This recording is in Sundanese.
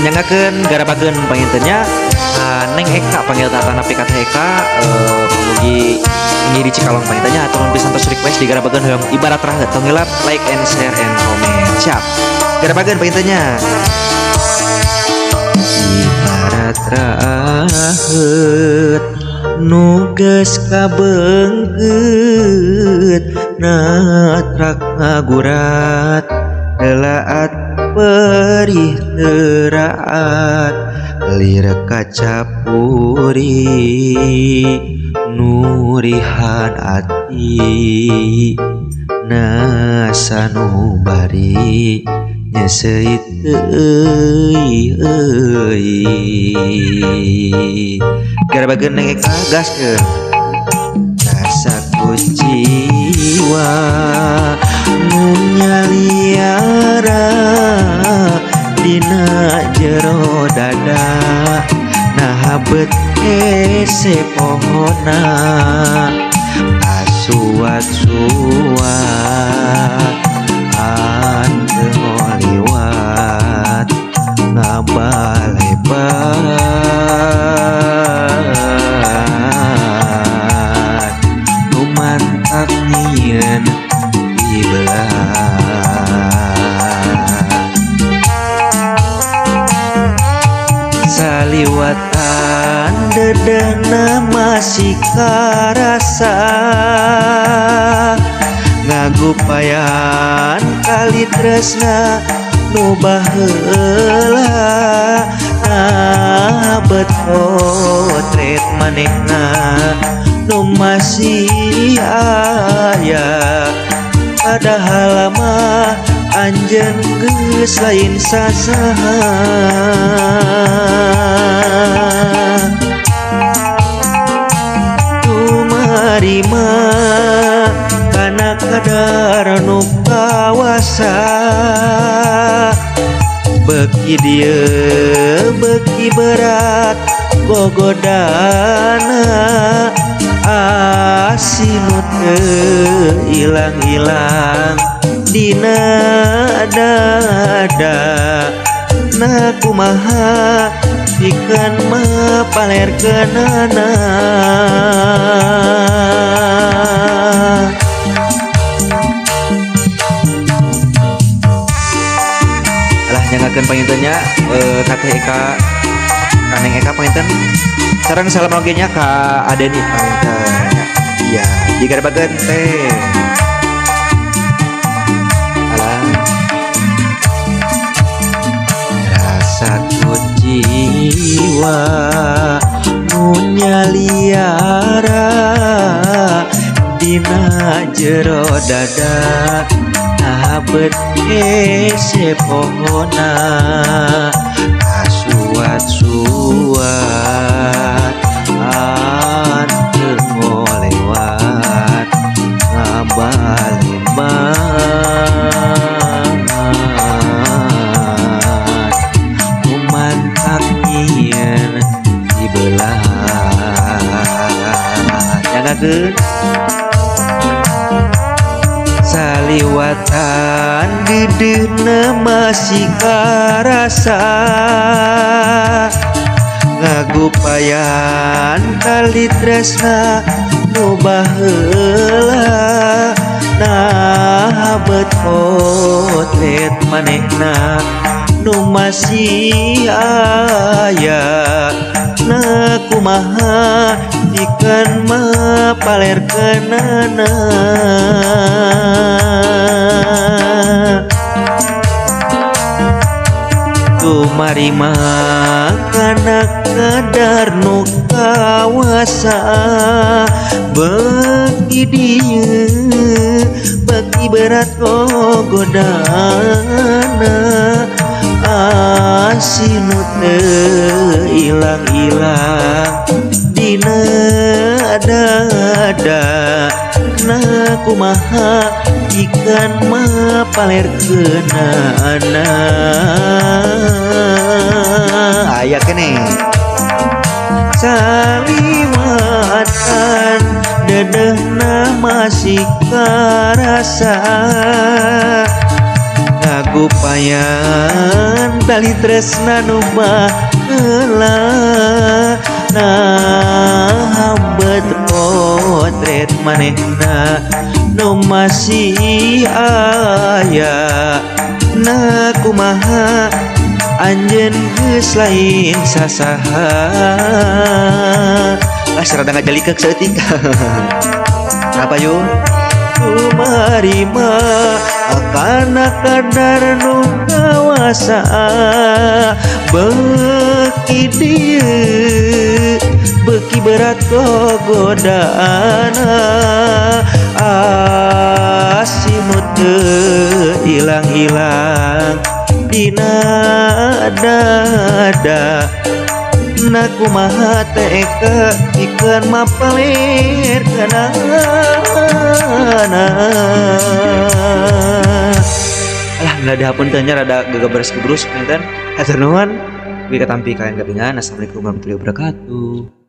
nyangakeun garabakeun pangintennya Neng Eka panggil tatana PKT Eka pamugi ngiri Cikalong pangintennya atur pisan tos request di garabakeun hoyong ibarat raheut tong ngelap like and share and comment siap garabakeun pangintennya ibarat raheut nugas kabeungkeut natrak ngagurat delaat perih teraat lir kaca puri nurihan ati nasanu bari nyeseit garabageun Neng Eka gaskeun rasaku jiwa nu nyaliara dina jero dada nahabet ese pohona asuat-suat anteu liwat ngabalebat numantak nyieun di belah saliwatan dedehna masih karasa ngagupayan kali tresna nu baheula abet potret manehna nu masih aya padahal mah anjeun geus lain sasaha tumarima kana kadar nu kawasa beki dieu beki berat gogodana asinu teu ilang-ilang dina dada na kumaha pikeun mapalerkeunana alah nyangakeun pangintennya Kakek Eka Kaneng Eka panginten sareng salam logenya ka Adeni panginten iya digarabakeun teh rasaku jiwa nu nyaliara dina jero dada abet ese pohona asuat-suat anteu ngolewat ngabalebat kumantak nyieun di belah nyangakeun saliwatan dideuhna masih karasa ngagupayan kali tresna nu baheula nahabet potret manehna nu masih aya na kumaha pikeun mapalerkeunana tumarima kana kadar nu kawasa beki dieu beki berat gogodana asinu teu ilang-ilang dina dada na kumaha ikan mapalerkeunana aya keneh saliwatan dedehna masih karasa kupayan tali tresna nu baheula nah hambet potret manehna nu masih aya nah kumaha anjeun geus lain sasaha serada ngajalikeun saeutik apa yun kumarima akana kadar nu kawasa beki dieu beki berat godaana asimut teu ilang-ilang dina dada na kumaha teh ikeun mapaler kana alah nada hapunten nya rada gegebres-gebrus pinten hatur nuhun. Wi katampi kalian gabingan. Assalamualaikum warahmatullahi wabarakatuh.